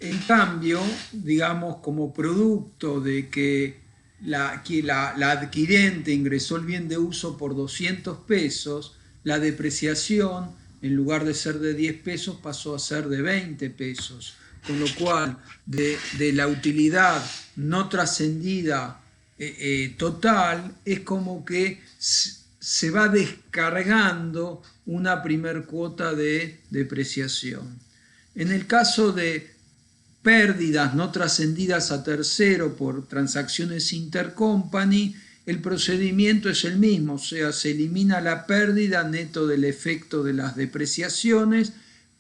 En cambio, digamos, como producto de que la adquirente ingresó el bien de uso por 200 pesos, la depreciación, en lugar de ser de 10 pesos, pasó a ser de 20 pesos. Con lo cual, de la utilidad no trascendida total, es como que se va descargando una primer cuota de depreciación. En el caso de pérdidas no trascendidas a tercero por transacciones intercompany, el procedimiento es el mismo, o sea, se elimina la pérdida neto del efecto de las depreciaciones,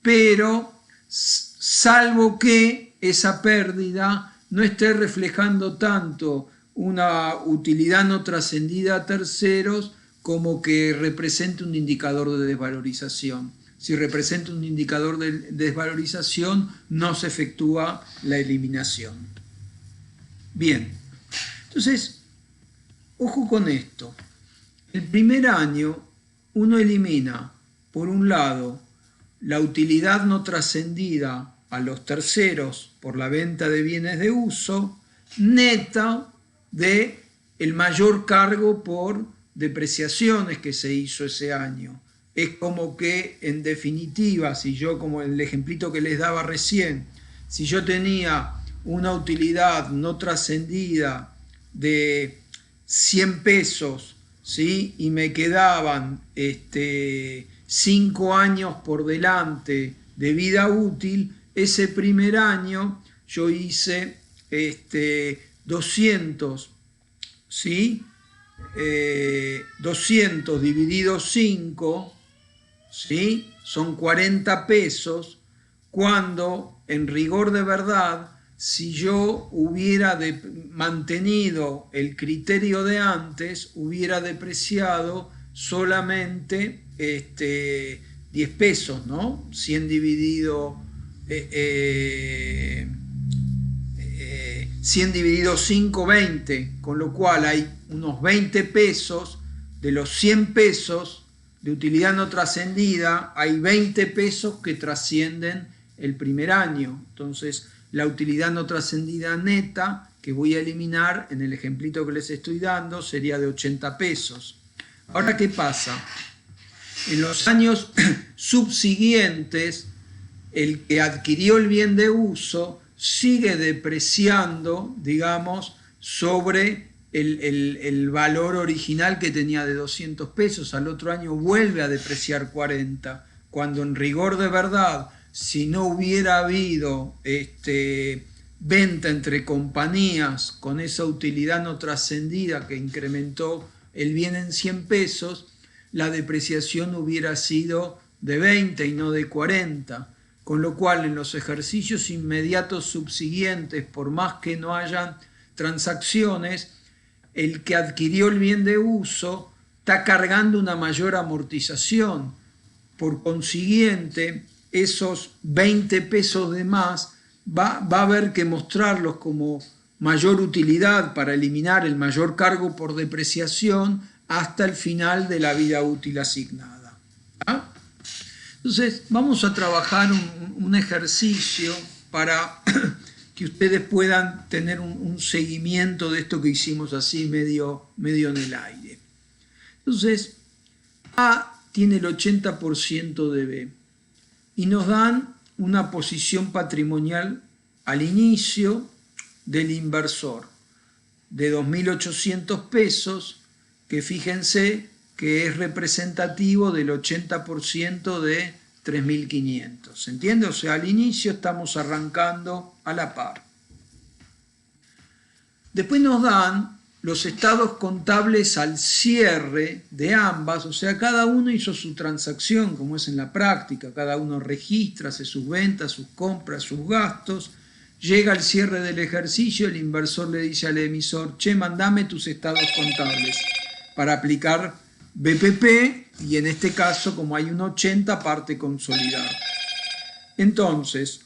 pero salvo que esa pérdida no esté reflejando tanto una utilidad no trascendida a terceros como que represente un indicador de desvalorización. Si representa un indicador de desvalorización, no se efectúa la eliminación. Bien, entonces, ojo con esto. El primer año uno elimina, por un lado, la utilidad no trascendida a los terceros por la venta de bienes de uso, neta de el mayor cargo por depreciaciones que se hizo ese año. Es como que, en definitiva, si yo, como el ejemplito que les daba recién, si yo tenía una utilidad no trascendida de 100 pesos, ¿sí? Y me quedaban 5 años por delante de vida útil, ese primer año yo hice 200, ¿sí? 200 dividido 5, ¿sí? Son 40 pesos, cuando en rigor de verdad, si yo hubiera mantenido el criterio de antes, hubiera depreciado solamente 10 pesos, ¿no? 100 dividido 5, 20, con lo cual hay unos 20 pesos, de los 100 pesos de utilidad no trascendida, hay 20 pesos que trascienden el primer año. Entonces, la utilidad no trascendida neta que voy a eliminar en el ejemplito que les estoy dando sería de 80 pesos. Ahora, ¿qué pasa? En los años subsiguientes, el que adquirió el bien de uso sigue depreciando, digamos, sobre el valor original que tenía de 200 pesos. Al otro año vuelve a depreciar 40, cuando en rigor de verdad, si no hubiera habido venta entre compañías con esa utilidad no trascendida que incrementó el bien en 100 pesos, la depreciación hubiera sido de 20 y no de 40. Con lo cual, en los ejercicios inmediatos subsiguientes, por más que no hayan transacciones, el que adquirió el bien de uso está cargando una mayor amortización. Por consiguiente, esos 20 pesos de más va a haber que mostrarlos como mayor utilidad para eliminar el mayor cargo por depreciación hasta el final de la vida útil asignada. ¿Ah? Entonces, vamos a trabajar un ejercicio para que ustedes puedan tener un seguimiento de esto que hicimos así medio en el aire. Entonces, A tiene el 80% de B y nos dan una posición patrimonial al inicio del inversor de 2.800 pesos, que fíjense que es representativo del 80% de 3.500. ¿Se entiende? O sea, al inicio estamos arrancando a la par. Después nos dan los estados contables al cierre de ambas, o sea, cada uno hizo su transacción, como es en la práctica, cada uno registra, hace sus ventas, sus compras, sus gastos, llega al cierre del ejercicio, el inversor le dice al emisor, che, mandame tus estados contables para aplicar BPP, y en este caso, como hay un 80, parte consolidar. Entonces,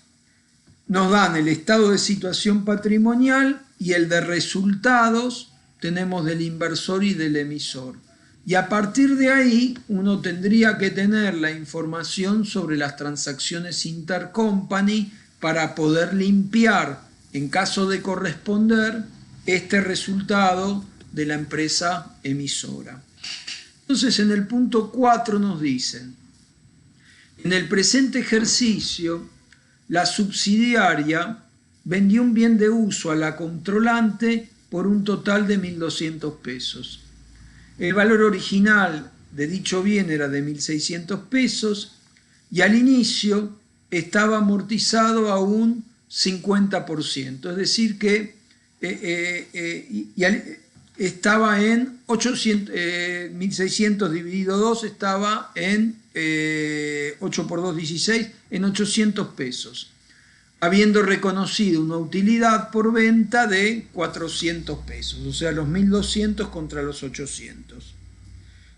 nos dan el estado de situación patrimonial y el de resultados tenemos del inversor y del emisor. Y a partir de ahí, uno tendría que tener la información sobre las transacciones intercompany para poder limpiar, en caso de corresponder, este resultado de la empresa emisora. Entonces, en el punto 4 nos dicen: en el presente ejercicio, la subsidiaria vendió un bien de uso a la controlante por un total de 1.200 pesos. El valor original de dicho bien era de 1.600 pesos y al inicio estaba amortizado a un 50%, es decir que estaba en 1.600 dividido 2 estaba en 8 por 2, 16, en 800 pesos, habiendo reconocido una utilidad por venta de 400 pesos, o sea, los 1.200 contra los 800.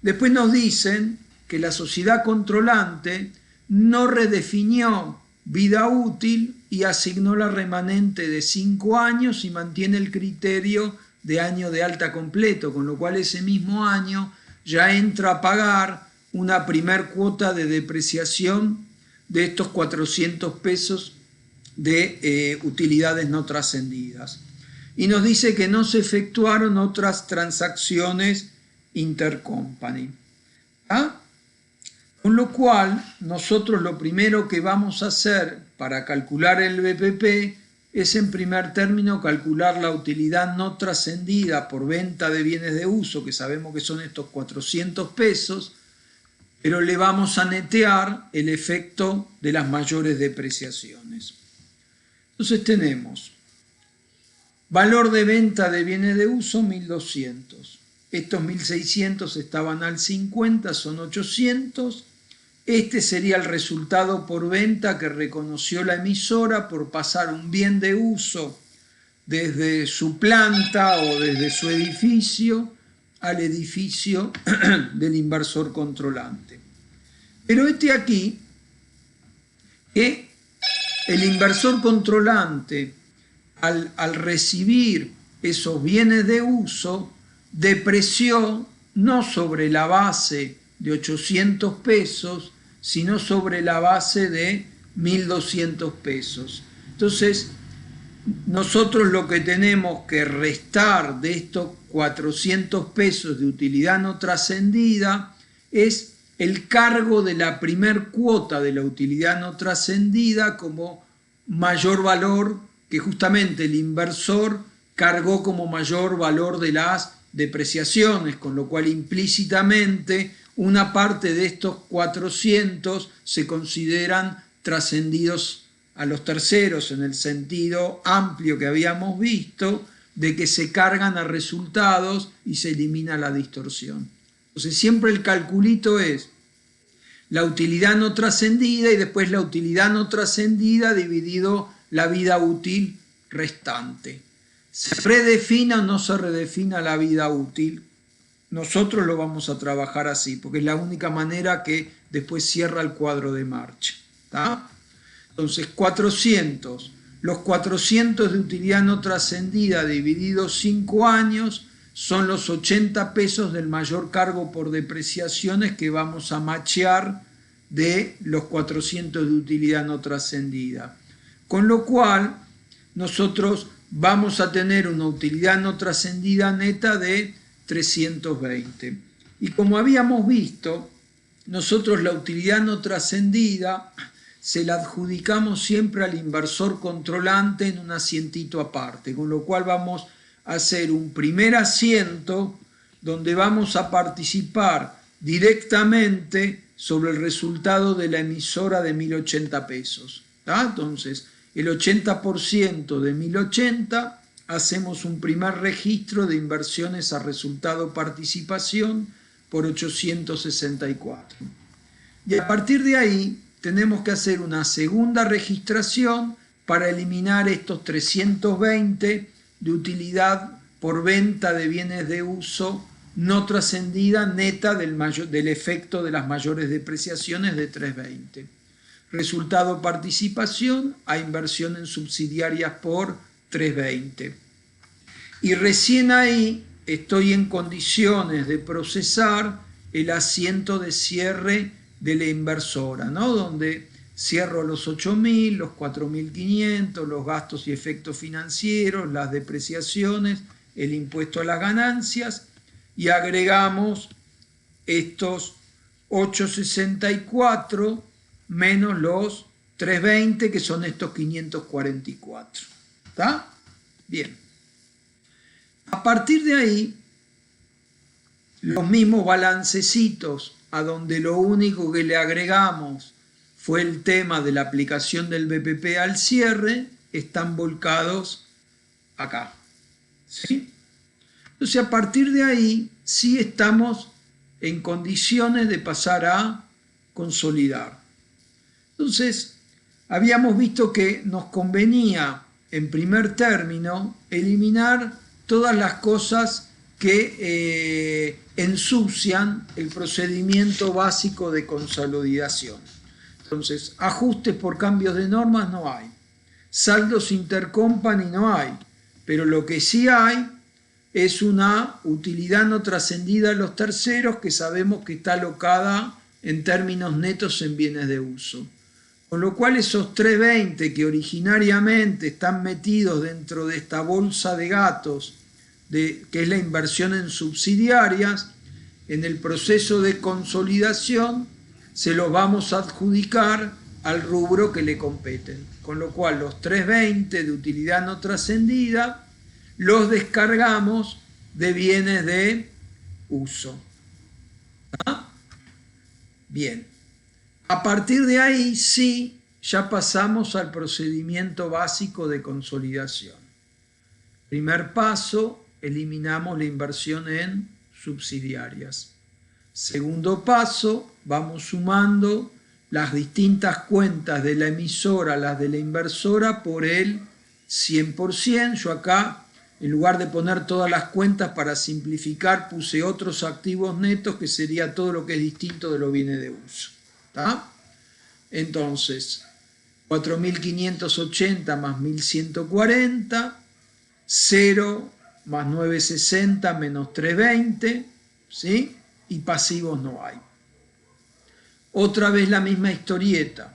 Después nos dicen que la sociedad controlante no redefinió vida útil y asignó la remanente de 5 años y mantiene el criterio de año de alta completo, con lo cual ese mismo año ya entra a pagar una primer cuota de depreciación de estos 400 pesos de utilidades no trascendidas. Y nos dice que no se efectuaron otras transacciones intercompany. ¿Ah? Con lo cual, nosotros lo primero que vamos a hacer para calcular el BPP es, en primer término, calcular la utilidad no trascendida por venta de bienes de uso, que sabemos que son estos 400 pesos, pero le vamos a netear el efecto de las mayores depreciaciones. Entonces tenemos valor de venta de bienes de uso 1.200. Estos 1.600 estaban al 50, son 800. Este sería el resultado por venta que reconoció la emisora por pasar un bien de uso desde su planta o desde su edificio al edificio del inversor controlante. Pero aquí que el inversor controlante, al recibir esos bienes de uso, depreció no sobre la base de 800 pesos, sino sobre la base de 1.200 pesos. Entonces, nosotros lo que tenemos que restar de estos 400 pesos de utilidad no trascendida es el cargo de la primer cuota de la utilidad no trascendida como mayor valor que justamente el inversor cargó como mayor valor de las depreciaciones, con lo cual implícitamente una parte de estos 400 se consideran trascendidos a los terceros en el sentido amplio que habíamos visto de que se cargan a resultados y se elimina la distorsión. Entonces siempre el calculito es la utilidad no trascendida y después la utilidad no trascendida dividido la vida útil restante. ¿Se redefina o no se redefina la vida útil? Nosotros lo vamos a trabajar así, porque es la única manera que después cierra el cuadro de marcha. ¿Tá? Entonces, 400. Los 400 de utilidad no trascendida divididos 5 años son los 80 pesos del mayor cargo por depreciaciones que vamos a machear de los 400 de utilidad no trascendida. Con lo cual, nosotros vamos a tener una utilidad no trascendida neta de 320. Y como habíamos visto, nosotros la utilidad no trascendida se la adjudicamos siempre al inversor controlante en un asientito aparte, con lo cual vamos a hacer un primer asiento donde vamos a participar directamente sobre el resultado de la emisora de 1.080 pesos. ¿Tá? Entonces, el 80% de 1.080, hacemos un primer registro de inversiones a resultado participación por 864. Y a partir de ahí tenemos que hacer una segunda registración para eliminar estos 320 de utilidad por venta de bienes de uso no trascendida neta del efecto de las mayores depreciaciones de 320. Resultado participación a inversión en subsidiarias por 320. Y recién ahí estoy en condiciones de procesar el asiento de cierre de la inversora, ¿no? Donde Cierro los 8.000, los 4.500, los gastos y efectos financieros, las depreciaciones, el impuesto a las ganancias y agregamos estos 864 menos los 320 que son estos 544. ¿Está? Bien. A partir de ahí, los mismos balancecitos a donde lo único que le agregamos fue el tema de la aplicación del BPP al cierre, están volcados acá. ¿Sí? Entonces, a partir de ahí, sí estamos en condiciones de pasar a consolidar. Entonces, habíamos visto que nos convenía, en primer término, eliminar todas las cosas que ensucian el procedimiento básico de consolidación. Entonces, ajustes por cambios de normas no hay. Saldos intercompany no hay. Pero lo que sí hay es una utilidad no trascendida a los terceros que sabemos que está alocada en términos netos en bienes de uso. Con lo cual esos 320 que originariamente están metidos dentro de esta bolsa de gatos, que es la inversión en subsidiarias, en el proceso de consolidación se los vamos a adjudicar al rubro que le competen. Con lo cual los 320 de utilidad no trascendida los descargamos de bienes de uso. ¿Ah? Bien. A partir de ahí sí ya pasamos al procedimiento básico de consolidación. Primer paso, eliminamos la inversión en subsidiarias. Segundo paso, vamos sumando las distintas cuentas de la emisora, las de la inversora, por el 100%. Yo acá, en lugar de poner todas las cuentas para simplificar, puse otros activos netos, que sería todo lo que es distinto de los bienes de uso. ¿Está? Entonces, 4.580 más 1.140, 0 más 960 menos 320, ¿sí? Y pasivos no hay. Otra vez la misma historieta.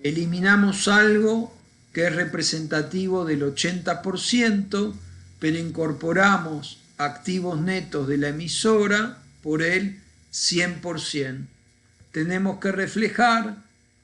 Eliminamos algo que es representativo del 80%, pero incorporamos activos netos de la emisora por el 100%. Tenemos que reflejar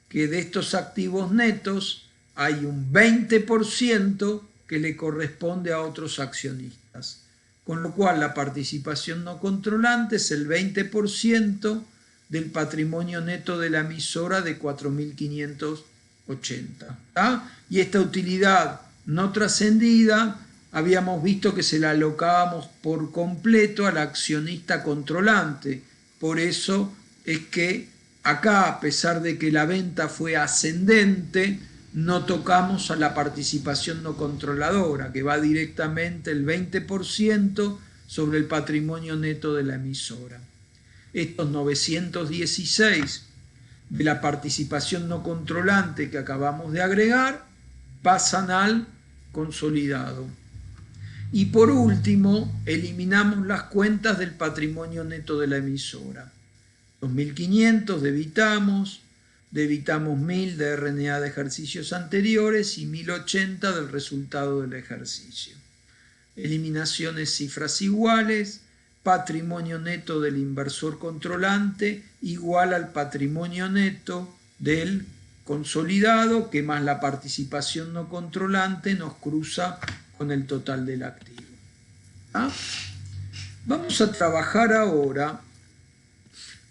que de estos activos netos hay un 20% que le corresponde a otros accionistas. Con lo cual la participación no controlante es el 20% del patrimonio neto de la emisora de 4.580. Y esta utilidad no trascendida habíamos visto que se la alocábamos por completo al accionista controlante. Por eso es que acá, a pesar de que la venta fue ascendente, no tocamos a la participación no controladora, que va directamente el 20% sobre el patrimonio neto de la emisora. Estos 916 de la participación no controlante que acabamos de agregar pasan al consolidado. Y por último, eliminamos las cuentas del patrimonio neto de la emisora. 2.500 debitamos 1.000 de RNA de ejercicios anteriores y 1.080 del resultado del ejercicio. Eliminaciones cifras iguales, patrimonio neto del inversor controlante igual al patrimonio neto del consolidado, que más la participación no controlante nos cruza con el total del activo. ¿Ah? Vamos a trabajar ahora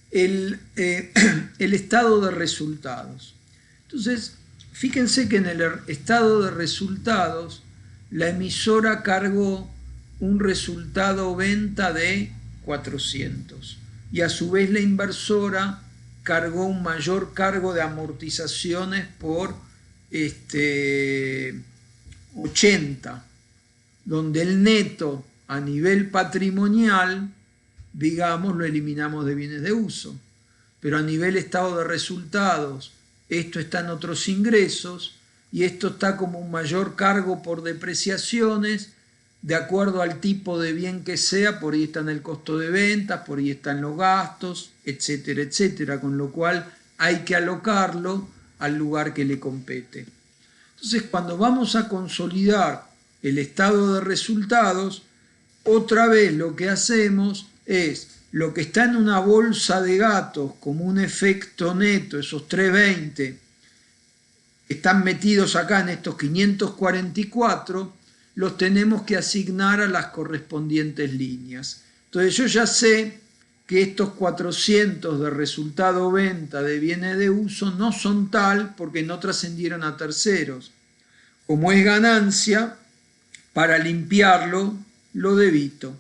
el estado de resultados. Entonces, fíjense que en el estado de resultados la emisora cargó un resultado venta de 400 y a su vez la inversora cargó un mayor cargo de amortizaciones por 80, donde el neto a nivel patrimonial, digamos, lo eliminamos de bienes de uso, pero a nivel estado de resultados esto está en otros ingresos y esto está como un mayor cargo por depreciaciones de acuerdo al tipo de bien que sea. Por ahí está en el costo de ventas, por ahí están los gastos, etcétera, etcétera, con lo cual hay que alocarlo al lugar que le compete. Entonces, cuando vamos a consolidar el estado de resultados, otra vez lo que hacemos es lo que está en una bolsa de gatos como un efecto neto, esos 320, están metidos acá en estos 544, los tenemos que asignar a las correspondientes líneas. Entonces yo ya sé que estos 400 de resultado venta de bienes de uso no son tal porque no trascendieron a terceros. Como es ganancia, para limpiarlo lo debito.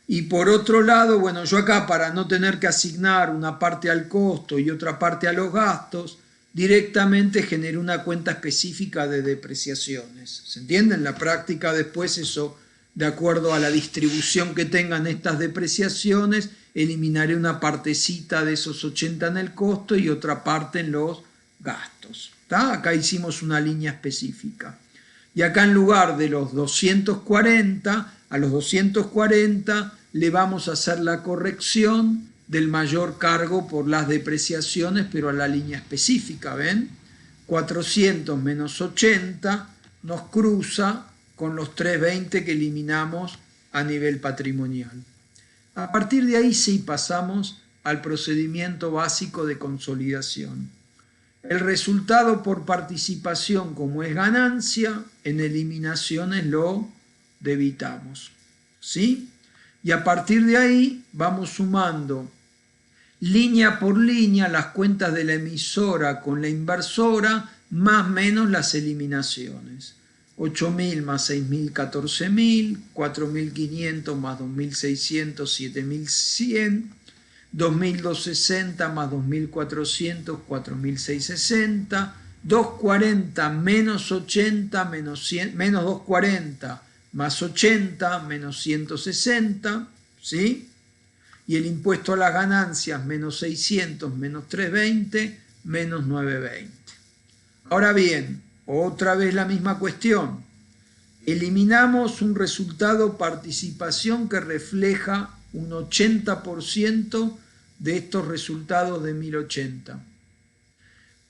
Y por otro lado, bueno, yo acá para no tener que asignar una parte al costo y otra parte a los gastos, directamente generé una cuenta específica de depreciaciones. ¿Se entiende? En la práctica después eso, de acuerdo a la distribución que tengan estas depreciaciones, eliminaré una partecita de esos 80 en el costo y otra parte en los gastos. ¿Tá? Acá hicimos una línea específica. Y acá en lugar de los 240, a los 240 le vamos a hacer la corrección del mayor cargo por las depreciaciones, pero a la línea específica, ¿ven? 400 menos 80 nos cruza con los 320 que eliminamos a nivel patrimonial. A partir de ahí sí pasamos al procedimiento básico de consolidación. El resultado por participación, como es ganancia, en eliminaciones lo debitamos, ¿sí? Y a partir de ahí vamos sumando línea por línea las cuentas de la emisora con la inversora, más menos las eliminaciones. 8.000 más 6.000, 14.000, 4.500 más 2.600, 7.100, 2.260 más 2.400, 4.660, 240 menos 80 menos 240 más 80 menos 160, ¿sí? Y el impuesto a las ganancias menos 600 menos 320 menos 920. Ahora bien, otra vez la misma cuestión. Eliminamos un resultado participación que refleja un 80% de estos resultados de 1080.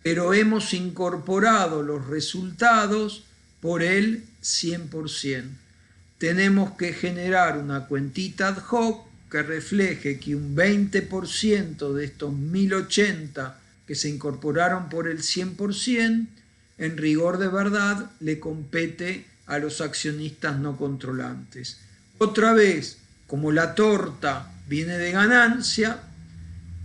Pero hemos incorporado los resultados por el 100%. Tenemos que generar una cuentita ad hoc que refleje que un 20% de estos 1080 que se incorporaron por el 100%, en rigor de verdad le compete a los accionistas no controlantes. Otra vez, como la torta viene de ganancia,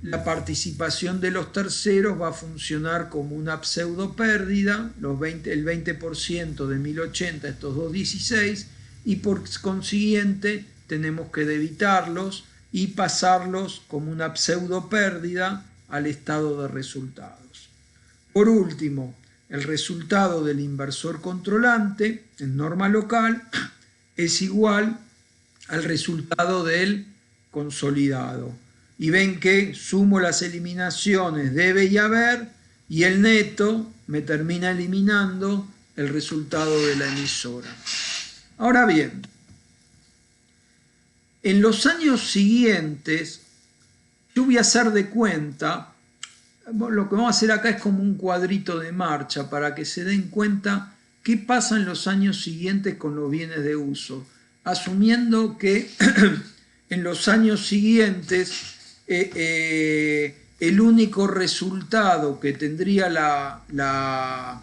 la participación de los terceros va a funcionar como una pseudo pérdida, el 20% de 1080, estos 216, y por consiguiente tenemos que debitarlos y pasarlos como una pseudo pérdida al estado de resultados. Por último, el resultado del inversor controlante en norma local es igual al resultado del consolidado. Y ven que sumo las eliminaciones debe y haber, y el neto me termina eliminando el resultado de la emisora. Ahora bien, en los años siguientes, yo voy a hacer de cuenta, lo que vamos a hacer acá es como un cuadrito de marcha para que se den cuenta qué pasa en los años siguientes con los bienes de uso, asumiendo que en los años siguientes el único resultado que tendría la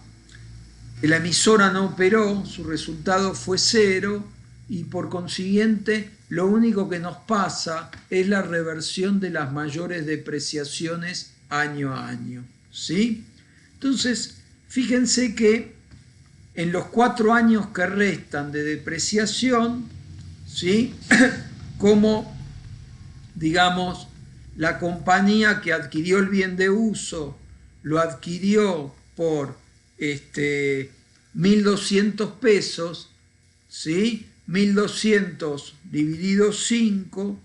emisora no operó, su resultado fue 0 y por consiguiente lo único que nos pasa es la reversión de las mayores depreciaciones año a año, ¿sí? Entonces, fíjense que en los 4 años que restan de depreciación, ¿sí? Como, digamos, la compañía que adquirió el bien de uso lo adquirió por 1.200 pesos, ¿sí? 1.200 dividido 5,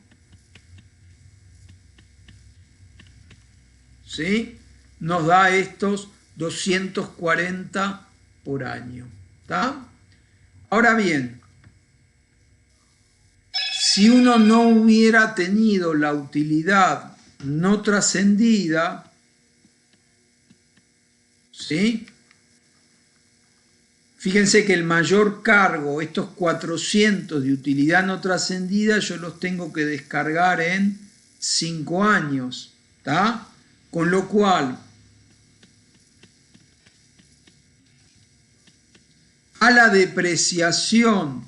¿sí? Nos da estos 240 por año, ¿tá? Ahora bien, si uno no hubiera tenido la utilidad no trascendida, ¿Sí? Fíjense que el mayor cargo, estos 400 de utilidad no trascendida, yo los tengo que descargar en 5 años, ¿está? Con lo cual, a la depreciación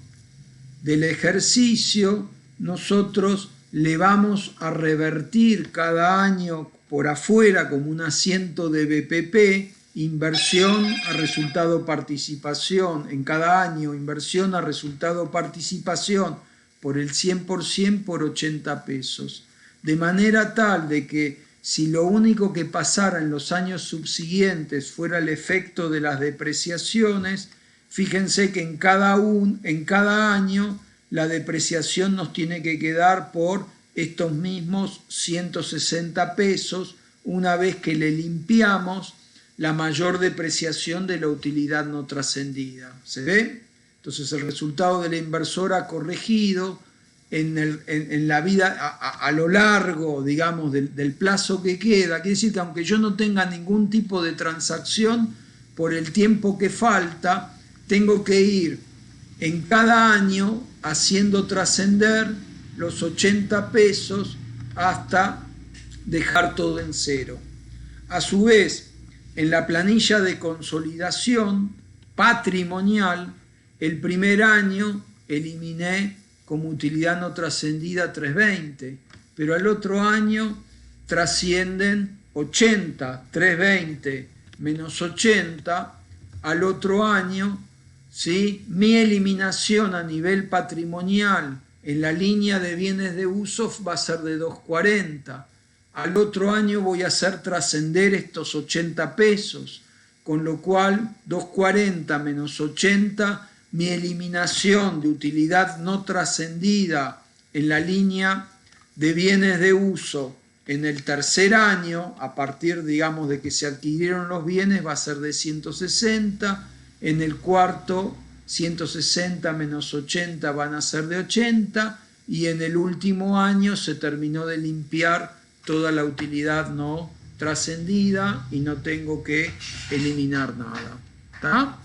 del ejercicio, nosotros le vamos a revertir cada año por afuera como un asiento de BPP, inversión a resultado participación en cada año, inversión a resultado participación por el 100% por 80 pesos. De manera tal de que si lo único que pasara en los años subsiguientes fuera el efecto de las depreciaciones, fíjense que en cada año la depreciación nos tiene que quedar por estos mismos 160 pesos una vez que le limpiamos la mayor depreciación de la utilidad no trascendida. ¿Se ve? Entonces el resultado de la inversora corregido en la vida a lo largo, digamos, del plazo que queda, quiere decir que aunque yo no tenga ningún tipo de transacción, por el tiempo que falta, tengo que ir en cada año haciendo trascender los 80 pesos hasta dejar todo en cero. A su vez, en la planilla de consolidación patrimonial, el primer año eliminé como utilidad no trascendida 320, pero al otro año trascienden 80, 320 menos 80, al otro año, ¿sí? Mi eliminación a nivel patrimonial en la línea de bienes de uso va a ser de 240. Al otro año voy a hacer trascender estos 80 pesos, con lo cual 240 menos 80, mi eliminación de utilidad no trascendida en la línea de bienes de uso en el tercer año, a partir, digamos, de que se adquirieron los bienes, va a ser de 160, en el cuarto 160 menos 80 van a ser de 80, y en el último año se terminó de limpiar toda la utilidad no trascendida y no tengo que eliminar nada. ¿Está?